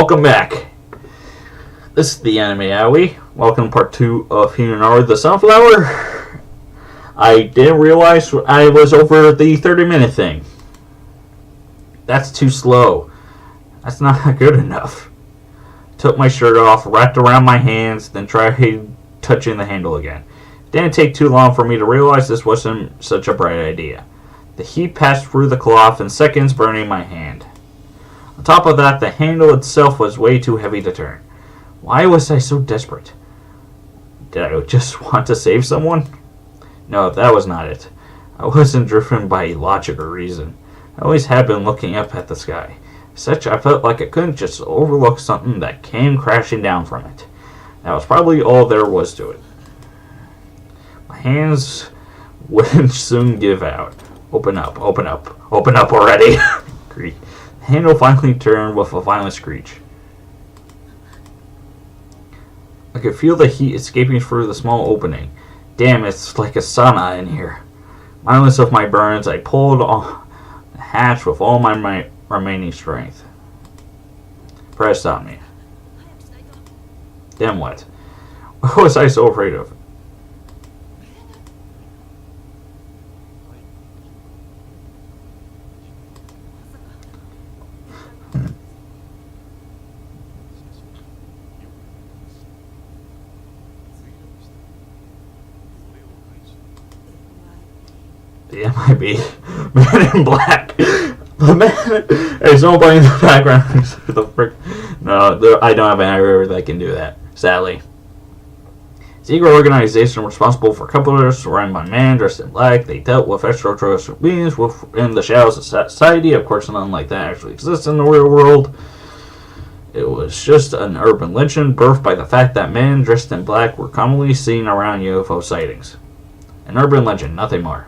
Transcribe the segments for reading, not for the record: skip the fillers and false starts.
Welcome back. This is the Anime Owie. Welcome to part 2 of Himawari the Sunflower. I didn't realize I was over the 30-minute thing. That's too slow. That's not good enough. Took my shirt off, wrapped around my hands, then tried touching the handle again. Didn't take too long for me to realize this wasn't such a bright idea. The heat passed through the cloth in seconds, burning my hand. On top of that, the handle itself was way too heavy to turn. Why was I so desperate? Did I just want to save someone? No, that was not it. I wasn't driven by logic or reason. I always had been looking up at the sky. As such, I felt like I couldn't just overlook something that came crashing down from it. That was probably all there was to it. My hands wouldn't soon give out. Open up, open up, open up already! The handle finally turned with a violent screech. I could feel the heat escaping through the small opening. Damn, it's like a sauna in here. Mindless of my burns, I pulled on the hatch with all my remaining strength. Press on me. Then what? What was I so afraid of? The MIB. Man in Black. The man. There's nobody in the background. The frick. No, I don't have any river that can do that, sadly. Secret organization responsible for couplers run by man dressed in black. They dealt with extraterrestrial beings within the shadows of society. Of course, nothing like that actually exists in the real world. It was just an urban legend birthed by the fact that men dressed in black were commonly seen around UFO sightings. An urban legend, nothing more.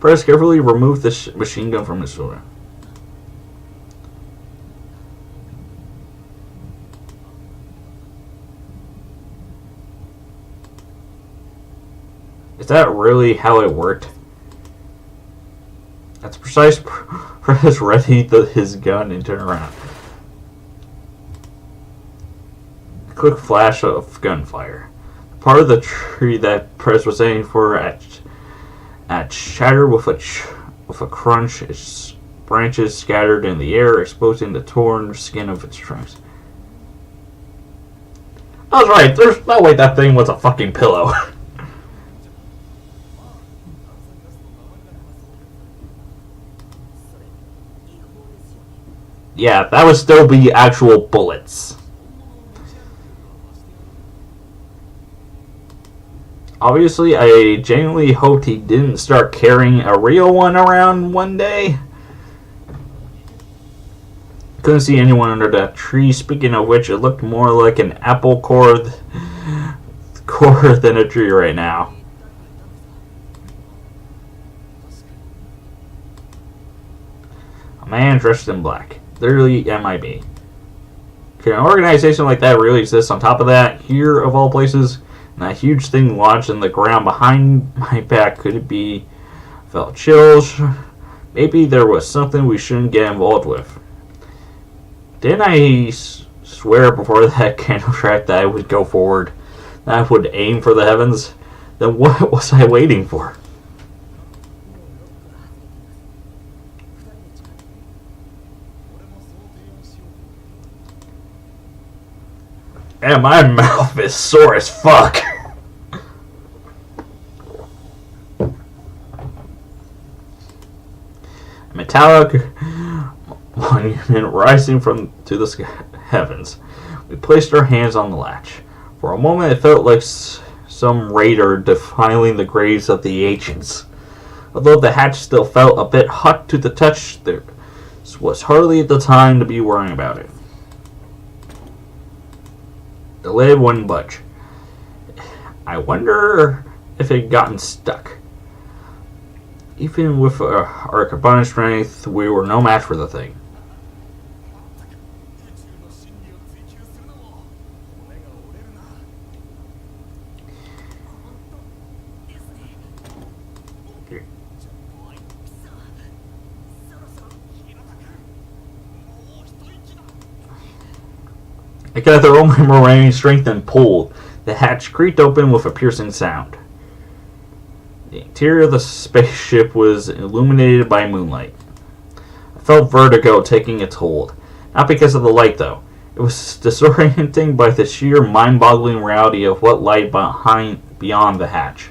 Press carefully removed the machine gun from his shoulder. Is that really how it worked? That's precise. Press readied his gun and turned around. A quick flash of gunfire. Part of the tree that Press was aiming for at shattered with a crunch. Its branches scattered in the air, exposing the torn skin of its trunks. I was right. There's no way that thing was a fucking pillow. Yeah, that would still be actual bullets. Obviously, I genuinely hoped he didn't start carrying a real one around one day. Couldn't see anyone under that tree. Speaking of which, it looked more like an apple core than a tree right now. A man dressed in black. Literally MIB. Can an organization like that really exist on top of that? Here, of all places? And that huge thing lodged in the ground behind my back. Could it be? Felt chills. Maybe there was something we shouldn't get involved with. Didn't I swear before that candle track that I would go forward? That I would aim for the heavens? Then what was I waiting for? And my mouth is sore as fuck. A metallic monument rising to the heavens. We placed our hands on the latch. For a moment it felt like some raider defiling the graves of the ancients. Although the hatch still felt a bit hot to the touch, there was hardly the time to be worrying about it. The lid wouldn't budge. I wonder if it had gotten stuck. Even with our combined strength, we were no match for the thing. I gathered all my remaining strength and pulled. The hatch creaked open with a piercing sound. The interior of the spaceship was illuminated by moonlight. I felt vertigo taking its hold. Not because of the light, though. It was disorienting by the sheer mind-boggling reality of what lay beyond the hatch.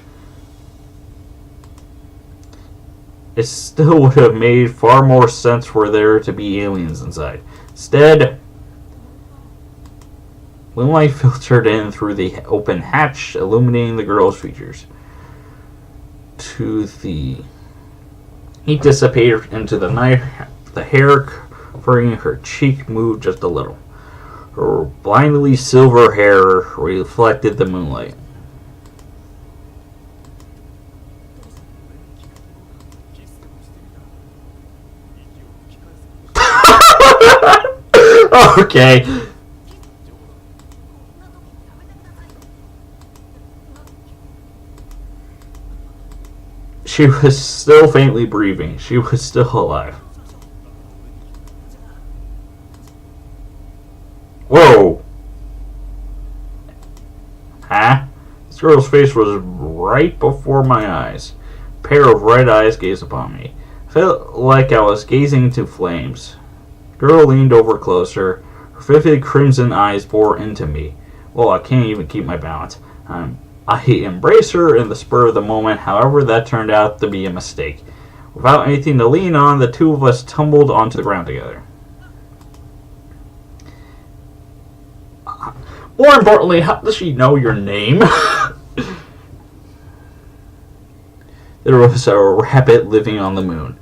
It still would have made far more sense for there to be aliens inside. Instead, moonlight filtered in through the open hatch, illuminating the girl's features. He dissipated into the night. The hair covering her cheek moved just a little. Her blindly silver hair reflected the moonlight. Okay. She was still faintly breathing. She was still alive. Whoa! Huh? This girl's face was right before my eyes. A pair of red eyes gazed upon me. I felt like I was gazing into flames. The girl leaned over closer. Her vivid crimson eyes bore into me. Well, I can't even keep my balance. I embraced her in the spur of the moment, however that turned out to be a mistake. Without anything to lean on, the two of us tumbled onto the ground together. More importantly, how does she know your name? There was a rabbit living on the moon.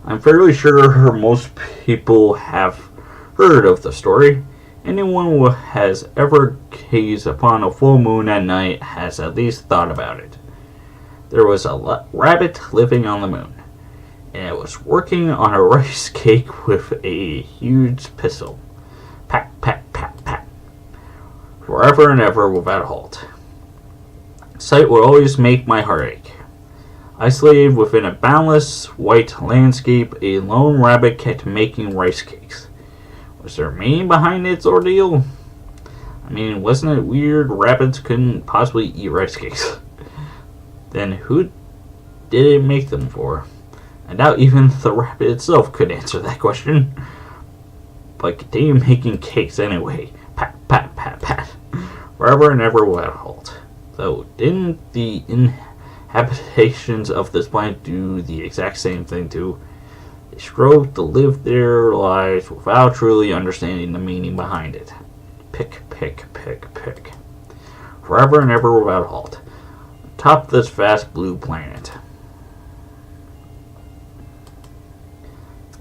I'm fairly sure most people have heard of the story. Anyone who has ever gazed upon a full moon at night has at least thought about it. There was a rabbit living on the moon, and it was working on a rice cake with a huge pistol. Pat, pat, pat, pat. Forever and ever without a halt. The sight would always make my heart ache. Isolated within a boundless white landscape, a lone rabbit kept making rice cakes. Was there meaning behind its ordeal? I mean, wasn't it weird rabbits couldn't possibly eat rice cakes? Then who did it make them for? I doubt even the rabbit itself could answer that question. But continue making cakes anyway. Pat, pat, pat, pat. Forever and ever without a halt. Though, didn't the inhabitations of this planet do the exact same thing too? They strove to live their lives without truly understanding the meaning behind it. Pick, pick, pick, pick. Forever and ever without a halt. Atop this vast blue planet.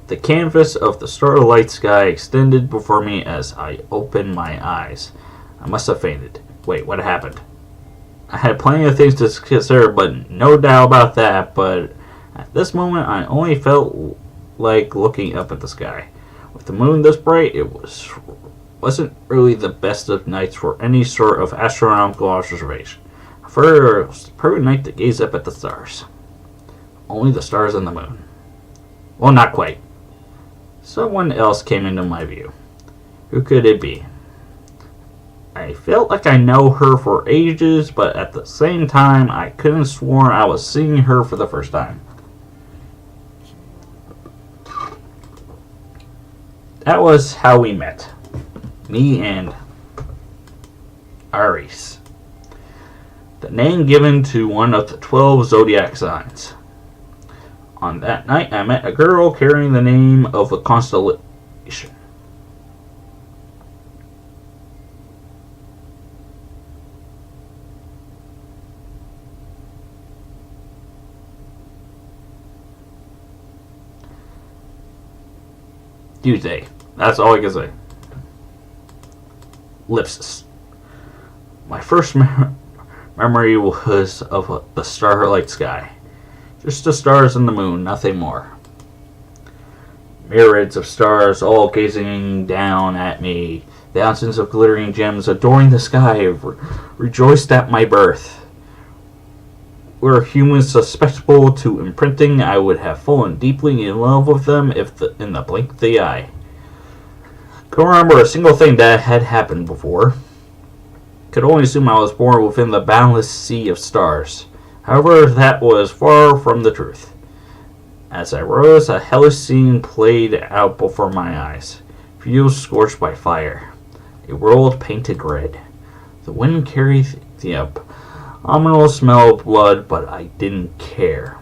The canvas of the starlight sky extended before me as I opened my eyes. I must have fainted. Wait, what happened? I had plenty of things to consider, but no doubt about that, but at this moment I only felt like looking up at the sky. With the moon this bright, it wasn't really the best of nights for any sort of astronomical observation. However, it was the perfect night to gaze up at the stars. Only the stars and the moon. Well, not quite. Someone else came into my view. Who could it be? I felt like I know her for ages, but at the same time, I couldn't have sworn I was seeing her for the first time. That was how we met. Me and Aries. The name given to one of the 12 zodiac signs. On that night, I met a girl carrying the name of a constellation. Tuesday. That's all I can say. Ellipsis. My first memory was of the starlight sky. Just the stars and the moon, nothing more. Myriads of stars all gazing down at me. Thousands of glittering gems adoring the sky rejoiced at my birth. Were humans susceptible to imprinting, I would have fallen deeply in love with them if in the blink of the eye. Couldn't remember a single thing that had happened before. Could only assume I was born within the boundless sea of stars. However, that was far from the truth. As I rose, a hellish scene played out before my eyes. Fields scorched by fire. A world painted red. The wind carried the abominable smell of blood, but I didn't care.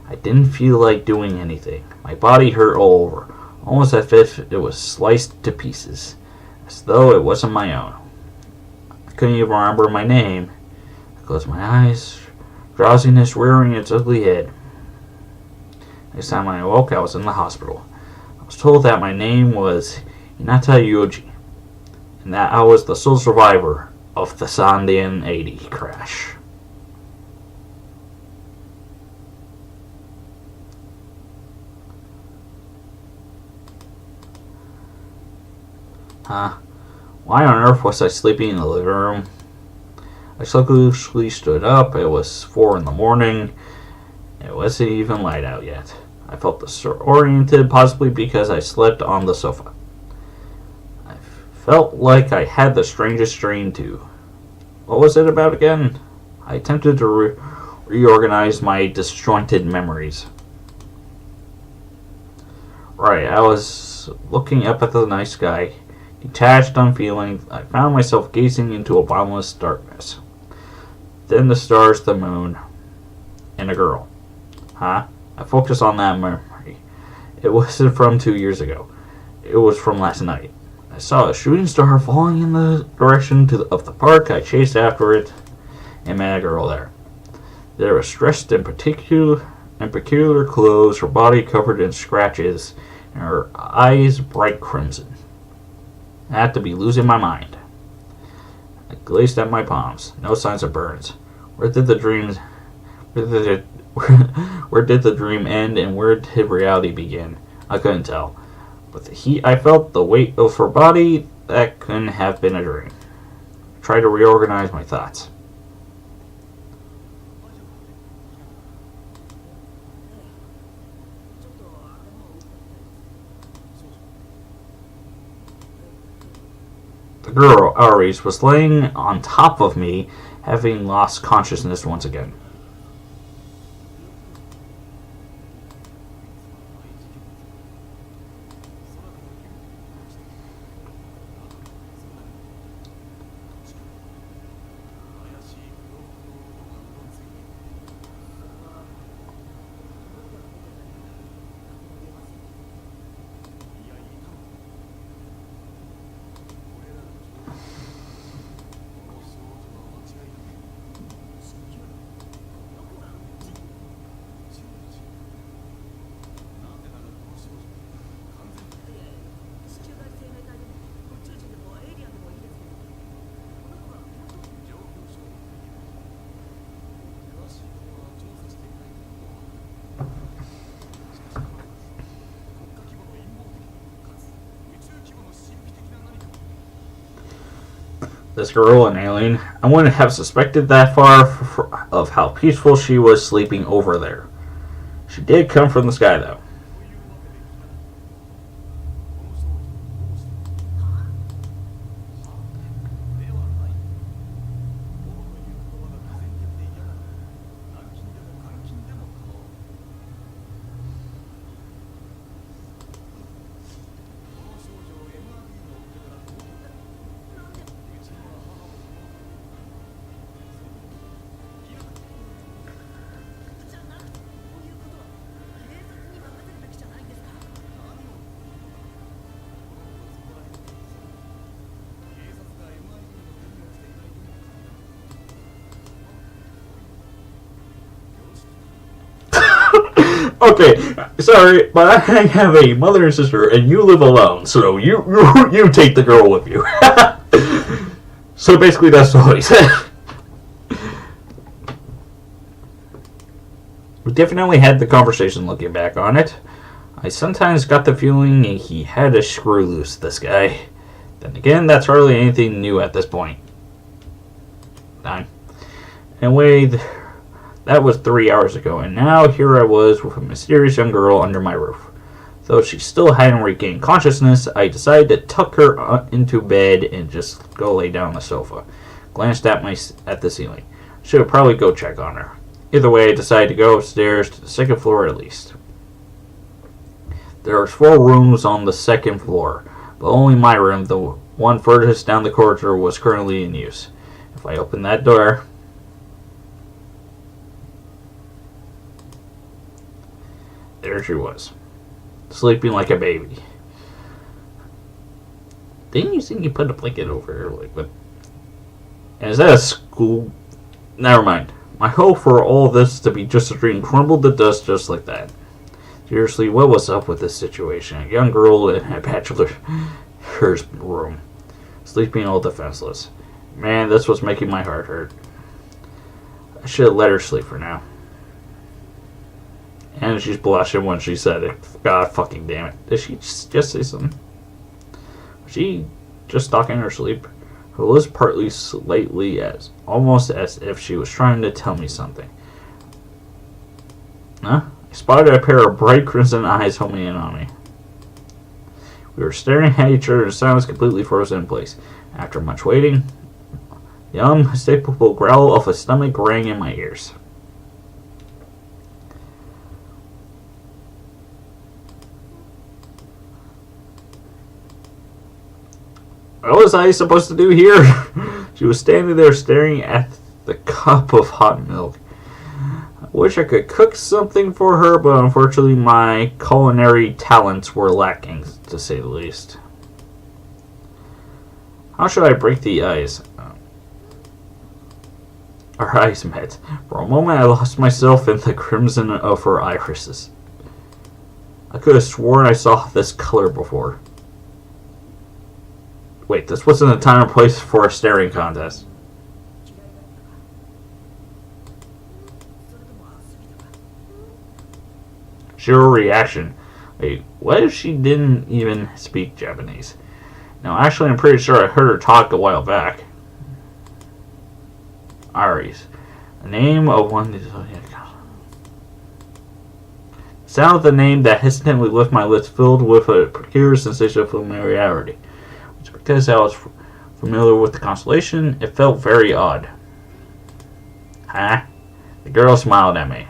I didn't feel like doing anything. My body hurt all over, almost as if it was sliced to pieces, as though it wasn't my own. I couldn't even remember my name. I closed my eyes, drowsiness rearing its ugly head. Next time I awoke, I was in the hospital. I was told that my name was Hinata Yuji, and that I was the sole survivor of the Sandian 80 crash. Why on earth was I sleeping in the living room? I slowly stood up. It was 4 in the morning. It wasn't even light out yet. I felt disoriented, possibly because I slept on the sofa. I felt like I had the strangest dream too. What was it about again? I attempted to reorganize my disjointed memories. Right, I was looking up at the night sky. Detached, unfeeling, I found myself gazing into a bottomless darkness. Then the stars, the moon, and a girl. I focused on that memory. It wasn't from 2 years ago. It was from last night. I saw a shooting star falling in the direction of the park. I chased after it and met a girl there. They were dressed in peculiar clothes, her body covered in scratches, and her eyes bright crimson. I had to be losing my mind. I glazed at my palms. No signs of burns. Where did the dream end and where did reality begin? I couldn't tell. With the heat I felt, the weight of her body, that couldn't have been a dream. I tried to reorganize my thoughts. The girl, Aries, was laying on top of me, having lost consciousness once again. This girl, an alien, I wouldn't have suspected that far of how peaceful she was sleeping over there. She did come from the sky, though. Okay, sorry, but I have a mother and sister, and you live alone, so you take the girl with you. So basically, that's all he said. We definitely had the conversation looking back on it. I sometimes got the feeling he had a screw loose, this guy. Then again, that's hardly anything new at this point. Anyway, that was 3 hours ago, and now here I was with a mysterious young girl under my roof. Though she still hadn't regained consciousness, I decided to tuck her into bed and just go lay down on the sofa. Glanced at the ceiling. Should probably go check on her. Either way, I decided to go upstairs to the second floor at least. There were 4 rooms on the second floor, but only my room, the one furthest down the corridor, was currently in use. If I opened that door, there she was, sleeping like a baby. Didn't you think you put a blanket over her? Like, what? And is that a school? Never mind. My hope for all this to be just a dream crumbled to dust just like that. Seriously, what was up with this situation? A young girl in a bachelor's room, sleeping all defenseless. Man, this was making my heart hurt. I should have let her sleep for now. And she's blushing when she said it. God fucking damn it. Did she just say something? Was she just talking in her sleep? Her lips partly slightly, almost as if she was trying to tell me something. Huh? I spotted a pair of bright crimson eyes homing in on me. We were staring at each other in silence, completely frozen in place. After much waiting, the unmistakable growl of a stomach rang in my ears. What was I supposed to do here? She was standing there staring at the cup of hot milk. I wish I could cook something for her, but unfortunately my culinary talents were lacking, to say the least. How should I break the ice? Our eyes met. For a moment I lost myself in the crimson of her irises. I could have sworn I saw this color before. Wait, this wasn't a time or place for a staring contest. Zero reaction. Wait, what if she didn't even speak Japanese? Now, actually, I'm pretty sure I heard her talk a while back. Aries. The name of one... The sound of the name that hesitantly left my lips filled with a peculiar sensation of familiarity. Because I was familiar with the constellation, it felt very odd. Huh? The girl smiled at me.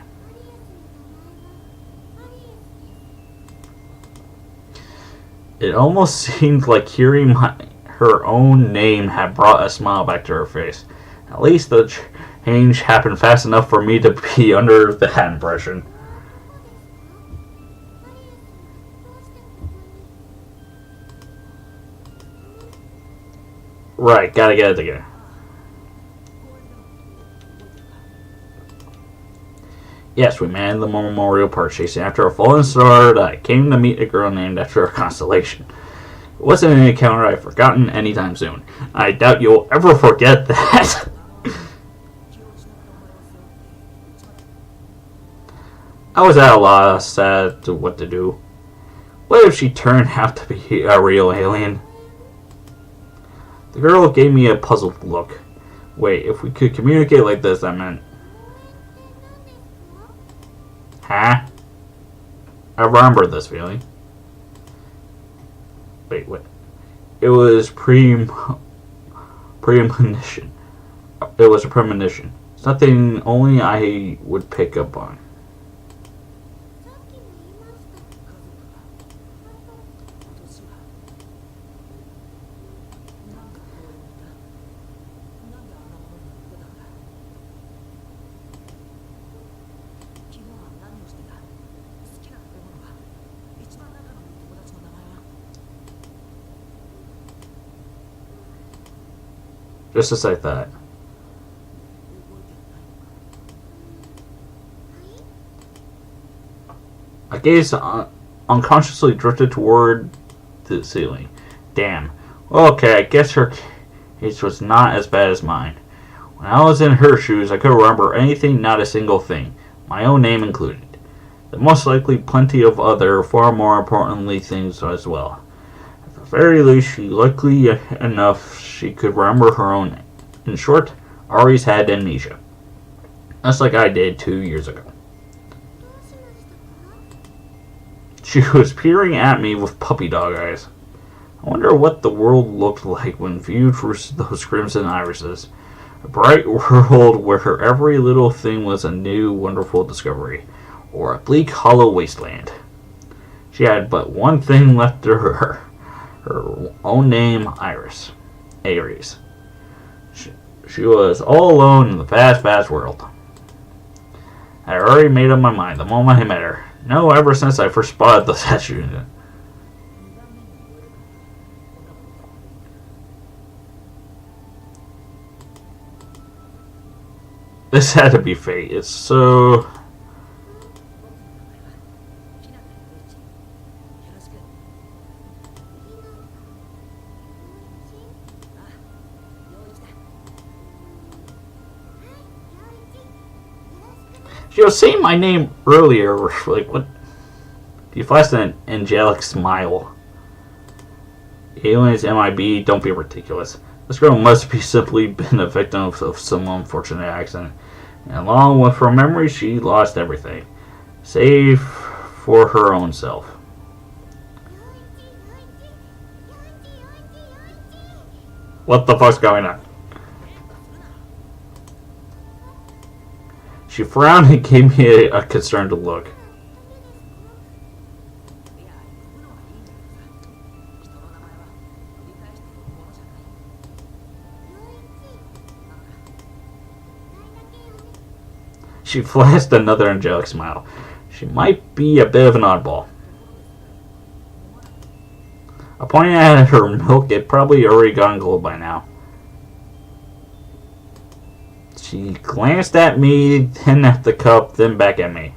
It almost seemed like hearing her own name had brought a smile back to her face. At least the change happened fast enough for me to be under that impression. Right, gotta get it together. Yes, we manned the memorial park chasing after a fallen star. I came to meet a girl named after a constellation. It wasn't an encounter I've forgotten anytime soon. I doubt you'll ever forget that. I was at a loss as to what to do. What if she turned out to be a real alien? The girl gave me a puzzled look. Wait, if we could communicate like this, I meant... Huh? I remember this feeling. Wait, what? It was premonition. It was a premonition. Something only I would pick up on. Just as I thought. My gaze unconsciously drifted toward the ceiling. Damn. Okay, I guess her case was not as bad as mine. When I was in her shoes, I could remember anything, not a single thing, my own name included. But most likely plenty of other, far more importantly, things as well. At the very least, she likely enough she could remember her own. In short, Aries had amnesia. Just like I did 2 years ago. She was peering at me with puppy dog eyes. I wonder what the world looked like when viewed through those crimson irises. A bright world where every little thing was a new, wonderful discovery, or a bleak, hollow wasteland. She had but one thing left to her own name, Iris. Aries. She was all alone in the vast, vast world. I had already made up my mind the moment I met her. No, ever since I first spotted the statue. This had to be fate. It's so... She was saying my name earlier. Like, what? You flashed an angelic smile. Aliens, MIB, don't be ridiculous. This girl must be simply been a victim of some unfortunate accident. And along with her memory, she lost everything. Save for her own self. What the fuck's going on? She frowned and gave me a concerned look. She flashed another angelic smile. She might be a bit of an oddball. I pointed at her milk. It probably already gone gold by now. She glanced at me, then at the cup, then back at me.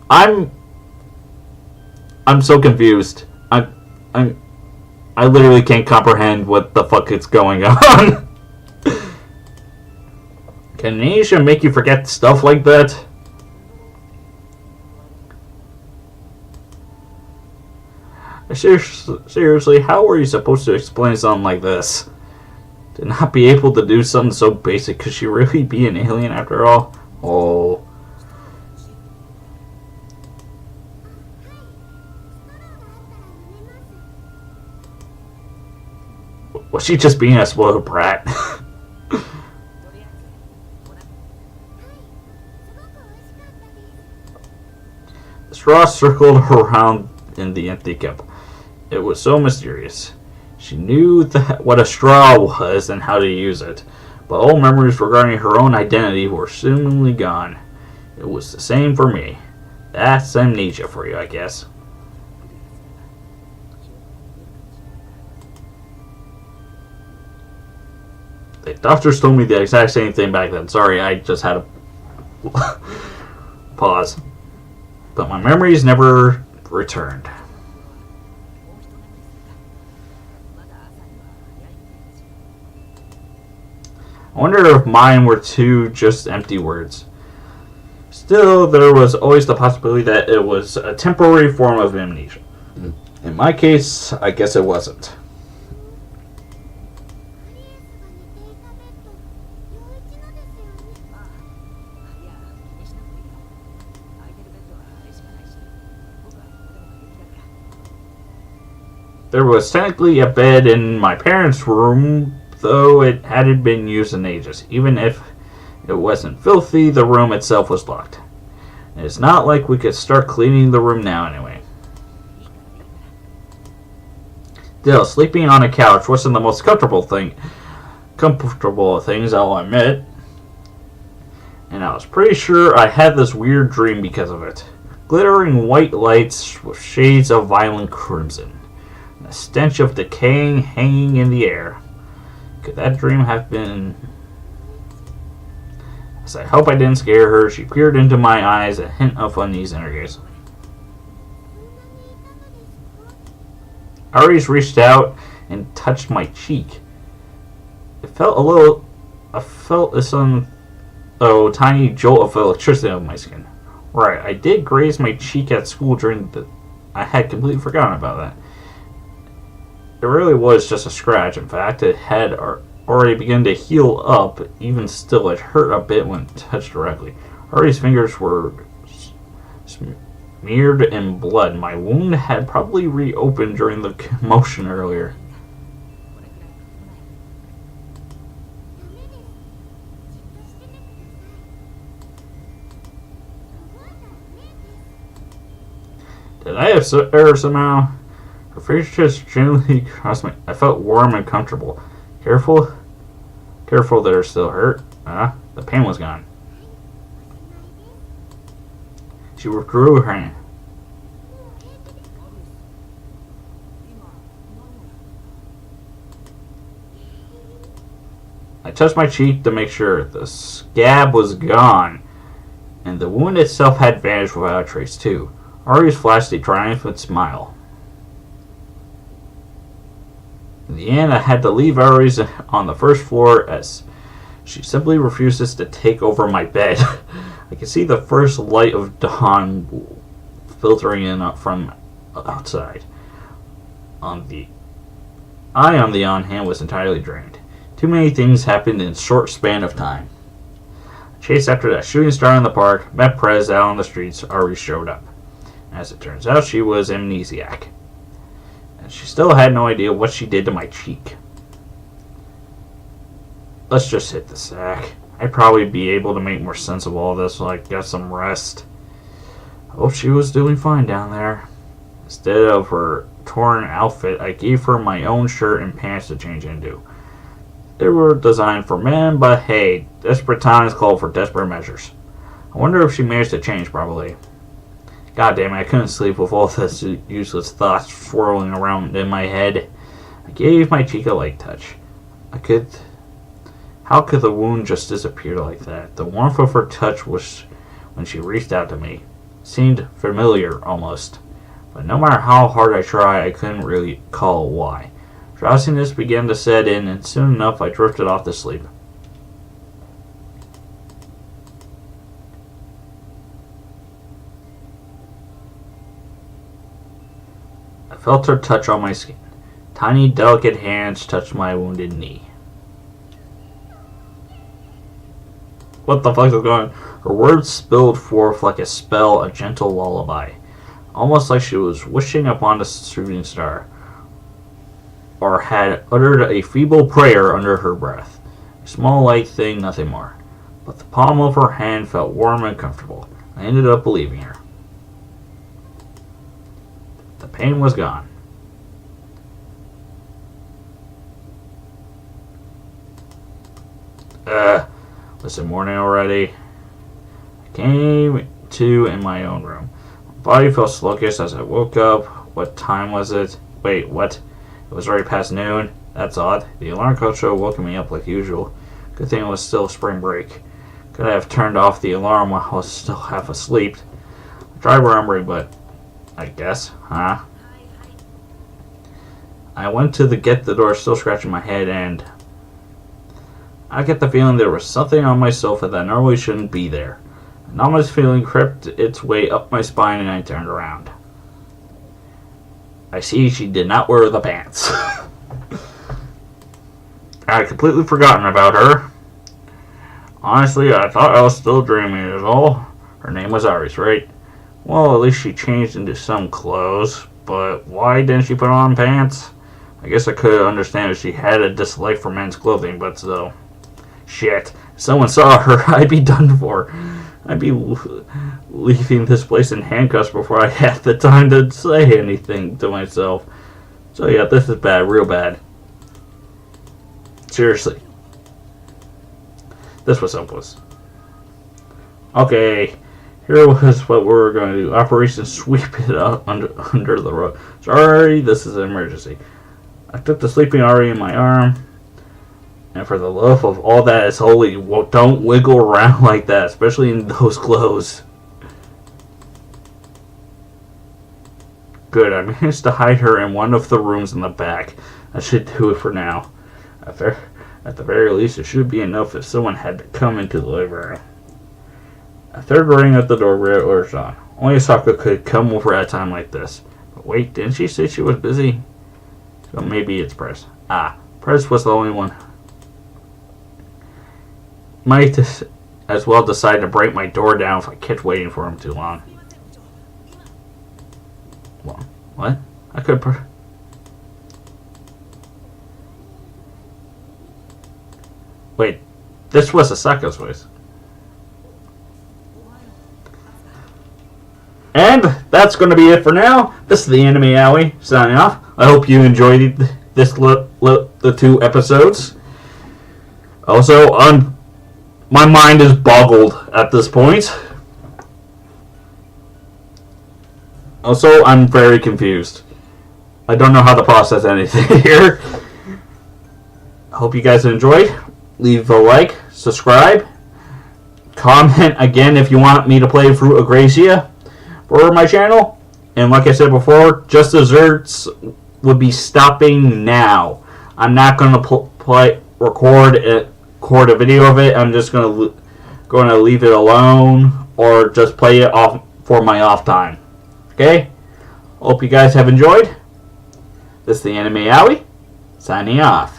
I'm so confused. I literally can't comprehend what the fuck is going on. Can amnesia make you forget stuff like that? Seriously, how were you supposed to explain something like this? To not be able to do something so basic, could she really be an alien after all? Oh. Was she just being a spoiled brat? The straw circled around in the empty cup. It was so mysterious. She knew what a straw was and how to use it, but all memories regarding her own identity were seemingly gone. It was the same for me. That's amnesia for you, I guess. The doctors told me the exact same thing back then. Sorry, I just had to pause. But my memories never returned. I wonder if mine were too just empty words. Still, there was always the possibility that it was a temporary form of amnesia. In my case, I guess it wasn't. There was technically a bed in my parents' room, though it hadn't been used in ages. Even if it wasn't filthy, the room itself was locked. And it's not like we could start cleaning the room now anyway. Still, sleeping on a couch wasn't the most comfortable things, I'll admit. And I was pretty sure I had this weird dream because of it. Glittering white lights with shades of violent crimson. A stench of decaying hanging in the air. Could that dream have been... As I hope I didn't scare her, she peered into my eyes, a hint of unease in her gaze. Aries reached out and touched my cheek. It felt a little... I felt some tiny jolt of electricity on my skin. Right, I did graze my cheek at school during the... I had completely forgotten about that. It really was just a scratch. In fact, it had already begun to heal up. Even still, it hurt a bit when touched directly. Ari's fingers were smeared in blood. My wound had probably reopened during the commotion earlier. Did I have error somehow? Her face just gently crossed me. I felt warm and comfortable. Careful that her still hurt. The pain was gone. She withdrew her hand. I touched my cheek to make sure. The scab was gone, and the wound itself had vanished without a trace too. Ari's flashed a triumphant smile. In the end, I had to leave Ari's on the first floor as she simply refuses to take over my bed. I could see the first light of dawn filtering in from outside. On the hand, was entirely drained. Too many things happened in a short span of time. I chased after that shooting star in the park, met Prez out on the streets. Ari showed up. As it turns out, she was amnesiac. And she still had no idea what she did to my cheek. Let's just hit the sack. I'd probably be able to make more sense of all this while I get some rest. I hope she was doing fine down there. Instead of her torn outfit, I gave her my own shirt and pants to change into. They were designed for men, but hey, desperate times call for desperate measures. I wonder if she managed to change properly. God damn it, I couldn't sleep with all this useless thoughts swirling around in my head. I gave my cheek a light touch. How could the wound just disappear like that? The warmth of her touch was when she reached out to me. Seemed familiar, almost. But no matter how hard I tried, I couldn't really call why. Drowsiness began to set in, and soon enough I drifted off to sleep. I felt her touch on my skin. Tiny, delicate hands touched my wounded knee. What the fuck is going on? Her words spilled forth like a spell, a gentle lullaby. Almost like she was wishing upon the shooting star, or had uttered a feeble prayer under her breath. A small light thing, nothing more. But the palm of her hand felt warm and comfortable. I ended up believing her. The pain was gone. Listen, morning already. I came to in my own room. My body felt sluggish as I woke up. What time was it? Wait, what? It was already past noon. That's odd. The alarm clock show woke me up like usual. Good thing it was still spring break. Could I have turned off the alarm while I was still half asleep? I tried remembering, but I guess, huh? I went to get the door, still scratching my head, and I get the feeling there was something on my sofa that normally shouldn't be there. An ominous feeling crept its way up my spine, and I turned around. I see she did not wear the pants. I had completely forgotten about her. Honestly, I thought I was still dreaming is all. Her name was Iris, right? Well, at least she changed into some clothes, but why didn't she put on pants? I guess I could understand if she had a dislike for men's clothing, but still. Shit. If someone saw her, I'd be done for. I'd be leaving this place in handcuffs before I had the time to say anything to myself. So yeah, this is bad, real bad. Seriously. This was hopeless. Okay, here was what we were going to do. Operation Sweep It Up under the rug. Sorry, this is an emergency. I took the sleeping Ari in my arm. And for the love of all that is holy, don't wiggle around like that, especially in those clothes. Good, I managed to hide her in one of the rooms in the back. That should do it for now. At the very least, it should be enough if someone had to come into the living room. A third ring at the door urged on. Only Asaka could come over at a time like this. But wait, didn't she say she was busy? So maybe it's Prez. Prez was the only one. as well decide to break my door down if I kept waiting for him too long. What? I could... Wait, this was Asaka's voice. And that's going to be it for now. This is the Anime Alley signing off. I hope you enjoyed the 2 episodes. Also, my mind is boggled at this point. Also, I'm very confused. I don't know how to process anything here. I hope you guys enjoyed. Leave a like, subscribe, comment again if you want me to play Fruit of Gracia for my channel. And like I said before, Just Desserts would be stopping now. I'm not going to record a video of it. I'm just going to leave it alone or just play it off for my off time. Okay? Hope you guys have enjoyed. This is the Anime Alley, signing off.